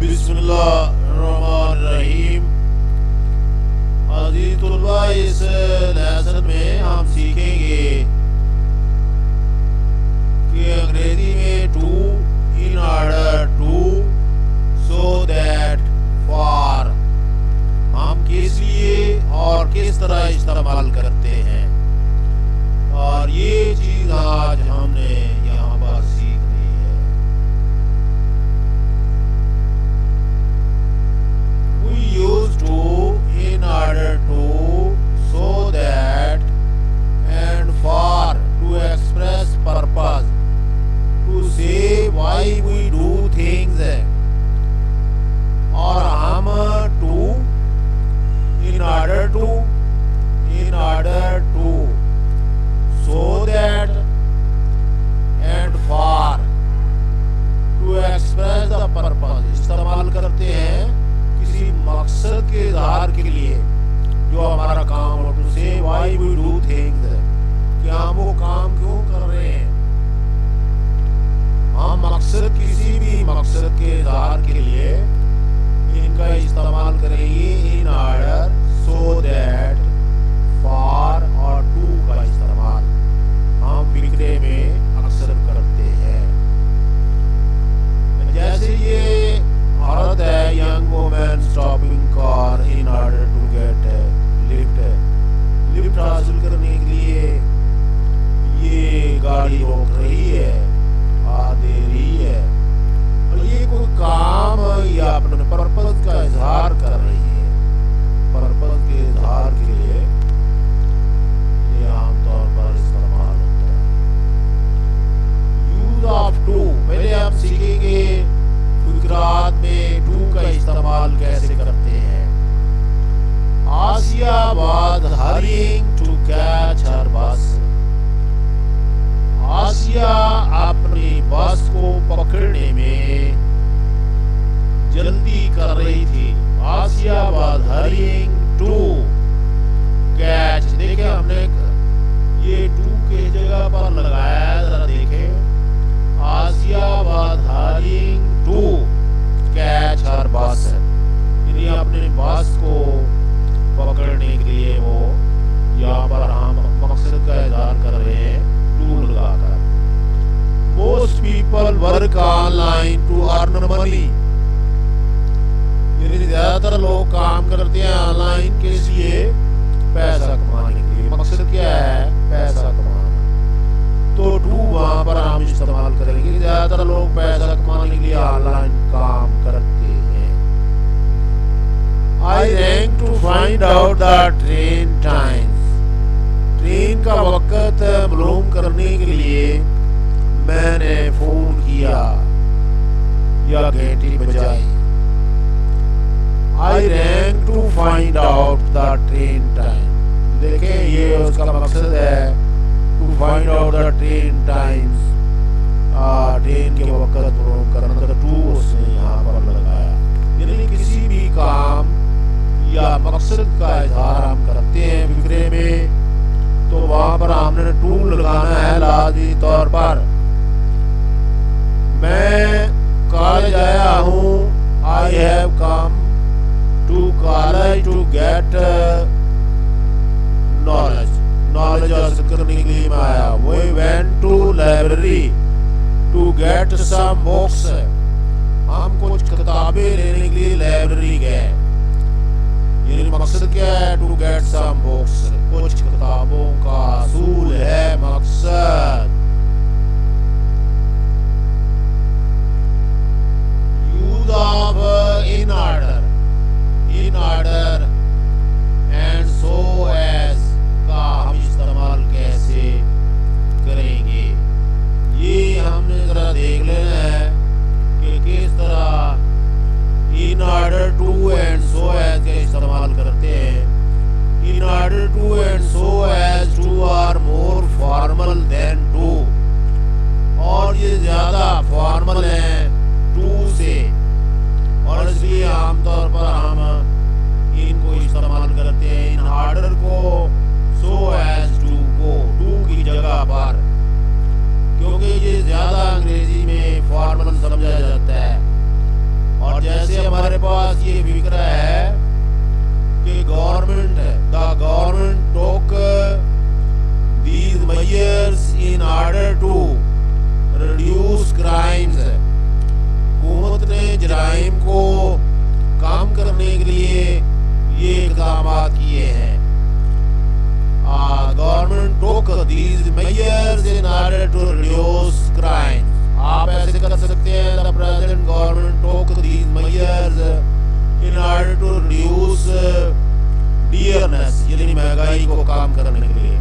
बिस्मिल्लाहिर्रहमानिर्रहीम। अजीज तुलबा, इस लेसन में हम सीखेंगे कि अंग्रेजी में to, in order to, so that, for हम किस लिए और किस तरह इस्तेमाल करते हैं, और ये चीज आज हमने यहाँ पर सीखनी है। We use to, in order to, so that and for to express purpose, to say why we do things, और हम to, in order to, so that and for to express the purpose इस्तेमाल करते हैं किसी मकसद के इज़हार के लिए जो हमारा काम हो। टू से वाई वी डू थिंग्स, कि हम वो काम क्यों कर रहे हैं। हम मकसद, किसी भी मकसद के इज़हार के लिए इनका इस्तेमाल करेंगे। In order, so that, for और टू का इस्तेमाल हम फिक्रे में अक्सर करते हैं। जैसे ये औरत है, young women stopping car in order to get lift हासिल करने के लिए ये गाड़ी रोक रही है, दे रही है, और ये कोई काम या अपने पर्पस का इजहार कर रही है। पर्पस के इजहार के लिए ये आमतौर पर इस्तेमाल होता है। यूज ऑफ टू, पहले हम सीखेंगे गुजरात में टू का इस्तेमाल कैसे करते हैं। Asiya was hurrying to catch her bus, Asiya अपनी बस को पकड़ने में जल्दी कर रही थी। आसिया वाज हरिंग टू कैच, देखे हमने ये टू के जगह पर लगाया, जरा देखे। Asiya was hurrying to catch her bus, यानी अपने बस को पकड़ने के लिए वो यहाँ पर हम मकसद का इज़हार कर रहे हैं टू लगाकर। Most people work online to earn money, यानी ज्यादातर लोग काम करते हैं ऑनलाइन किस लिए, पैसा कमाने के लिए। मकसद क्या है, पैसा कमाना। तो टू वहां पर हम इस्तेमाल करेंगे। ज्यादातर लोग पैसा कमाने के लिए ऑनलाइन काम करते हैं। आई rang to find out the train times, train का वक्त मालूम करने के लिए मैंने फोन किया या घंटी बजाई। I rang to find out the train time, देखें ये उसका मकसद है, to find out the train times, train के वक्त मालूम करना। तो टू उसने यहाँ पर लगाया, यानी किसी भी काम या मकसद का इजहार हम करते हैं फिक्रे में, तो वहां पर हमने टू लगाना है लाज़मी तौर पर। मैं कॉलेज आया हूँ, I have come to college to get knowledge, knowledge हासिल करने के लिए मैं आया। We went to library to get some books, हम कुछ किताबें लेने के लिए लाइब्रेरी गए। यानी मकसद क्या है, टू गेट सम बुक्स, कुछ किताबों का असूल है मकसद। Use of in order and so as का हम इस्तेमाल कैसे करेंगे, ये हमने जरा देख लेना है कि किस तरह in order to and so as का इस्तेमाल करते हैं। In order to and so as to are more formal than to, और ये ज्यादा फॉर्मल है टू से, और इसलिए आमतौर पर हम इनको इस्तेमाल करते हैं। इन ऑर्डर को सो एज टू को टू की जगह पर, क्योंकि ये ज्यादा अंग्रेजी में फॉर्मल समझा जाता है। और जैसे in order to reduce crimes, हुकूमत ने जराइम को कम करने के लिए ये इक़दाम किए हैं। Government took these measures in order to reduce crimes. आप ऐसे कर सकते हैं, the present government took these measures in order to reduce dearness, यानी महंगाई को कम करने के लिए।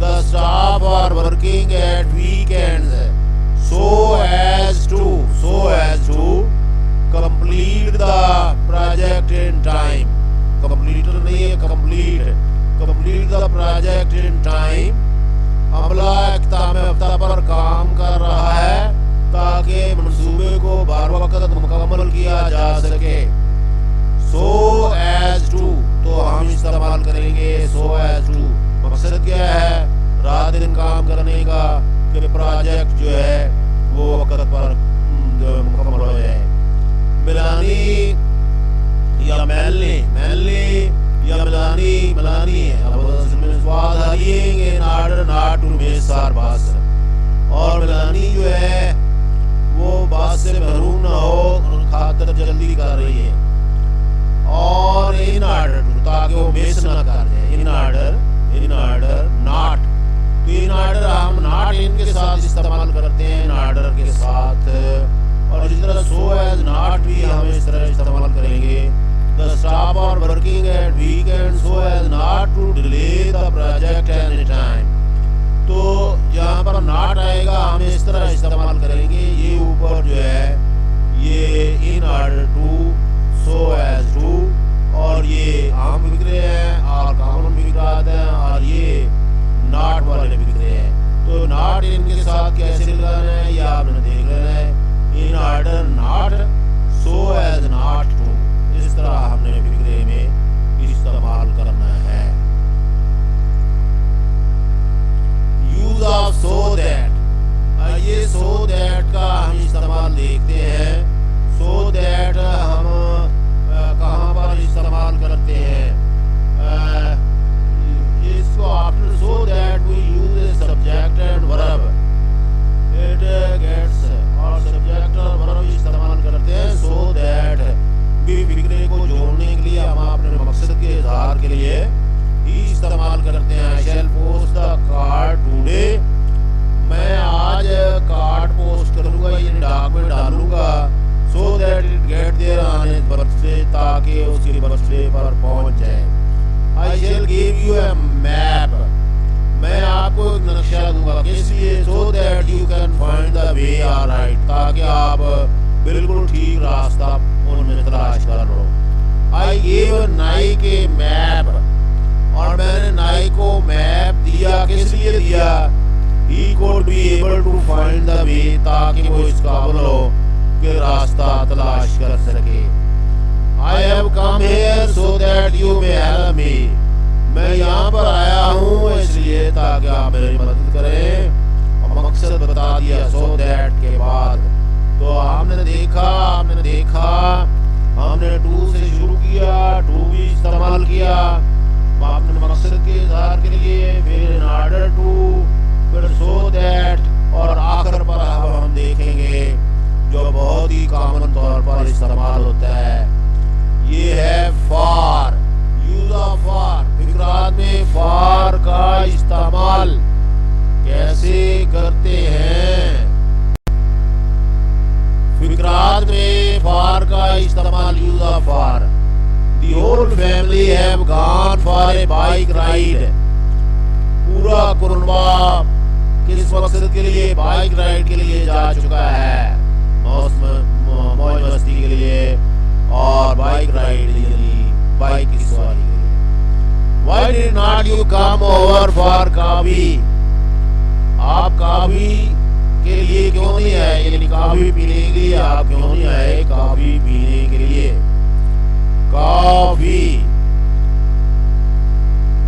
The staff are working at weekends so as to complete the project in time. Complete नहीं है, complete the project in time. अमला इख्तिताम हफ्ता पर काम कर रहा है ताकि मंसूबे को बर वक्त मुकम्मल किया जा सके। So as to, तो हम इस्तेमाल करेंगे so as to। मकसद क्या है? रात दिन काम करने का, कि प्रोजेक्ट जो है वो वक्त पर मुकम्मल हो जाए। मिलानी या मैनली या मिलानी है। अब स्वाद हरिएंगे in order not to miss our bus। और मिलानी जो है वो बस से महरूम ना हो खातिर जल्दी कर रही है। और इन ऑर्डर टू, ताकि वो मिस ना कर दे। इन ऑर्डर नॉट, तो इन ऑर्डर हम नॉट इनके साथ इस्तेमाल करते हैं, इन ऑर्डर के साथ। और इस तरह सो एज नॉट भी हम इस तरह इस्तेमाल करेंगे। The staff are working at weekend so as not to delay the project any time. तो जहाँ पर नॉट आएगा हम इस तरह इस्तेमाल करेंगे। ये ऊपर जो है ये in order to, so as to, और ये आम फिक्रे हैं और कानून फिक्रात हैं, और ये नॉट वाले फिक्रे हैं। तो नॉट इनके साथ कैसे लगाना है ये आपने देख लेना है। In order not, so as not to, इस तरह हमने फिक्रे में इस्तेमाल करना है। यूज ऑफ सो दैट, ये सो दैट का हम इस्तेमाल देखते हैं। सो दैट हम कहाँ पर इस्तेमाल करते हैं? इसको after so that we use a subject and verb, it gets, और सब्जेक्ट और वर्ब इस्तेमाल करते हैं सो दैट भी फिक्रे को जोड़ने के लिए, हम अपने मकसद के इजहार के लिए ही इस्तेमाल करते हैं। I shall post the card today, मैं आज कार्ड पोस्ट करूँगा, ये डॉक्यूमेंट डालूंगा। So that it get there on his birthday, ताकि उसके बर्थडे पर पहुंच जाए। I shall give you a map, मैं आपको एक नक्शा दूंगा। किस लिए? So that you can find the way alright, ताकि आप बिल्कुल ठीक रास्ता उनमें तलाश कर लो। I give Naik a map, और मैंने नाइक को मैप दिया। किस लिए दिया? He could be able to find the way, ताकि वो इस काबिल हो कि रास्ता तलाश कर सके। I have come here so that you may help me, मैं यहाँ पर आया हूँ इसलिए ताकि आप मेरी मदद करें। और मकसद बता दिया so that के बाद। तो आपने देखा हमने टू से शुरू किया, टू भी इस्तेमाल किया आपने मकसद के इज़हार के लिए, फिर in order to, फिर so that, और आखिर पर हम देखेंगे जो बहुत ही कॉमन तौर पर इस्तेमाल होता है, ये है फॉर। यूज ऑफ फॉर, फिक्रात में फॉर का इस्तेमाल कैसे करते हैं? फिक्रात में फॉर का इस्तेमाल, use of for. The whole family have gone for a bike ride, पूरा कुरबा किस मकसद के लिए? बाइक राइड के लिए जा चुका है, मौज मस्ती के लिए, और बाइक राइड बाइक की सवारी के लिए। Why did not you come over for coffee? आप कॉफी के लिए क्यों नहीं आए? यानी कॉफी पीने के लिए आप क्यों नहीं आए? कॉफी पीने के लिए, coffee.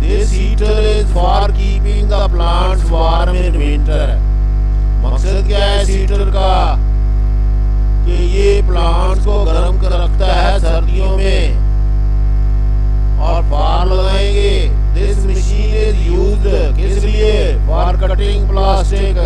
This heater is for keeping the plants warm in winter, मकसद क्या है इस हीटर का? कि ये प्लांट्स को गर्म कर रखता है सर्दियों में। और फार लगाएंगे। दिस मशीन इज यूज्ड किस लिए? For cutting plastic,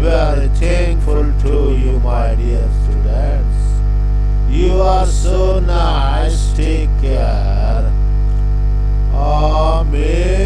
very thankful to you, my dear students. You are so nice. Take care. Amen.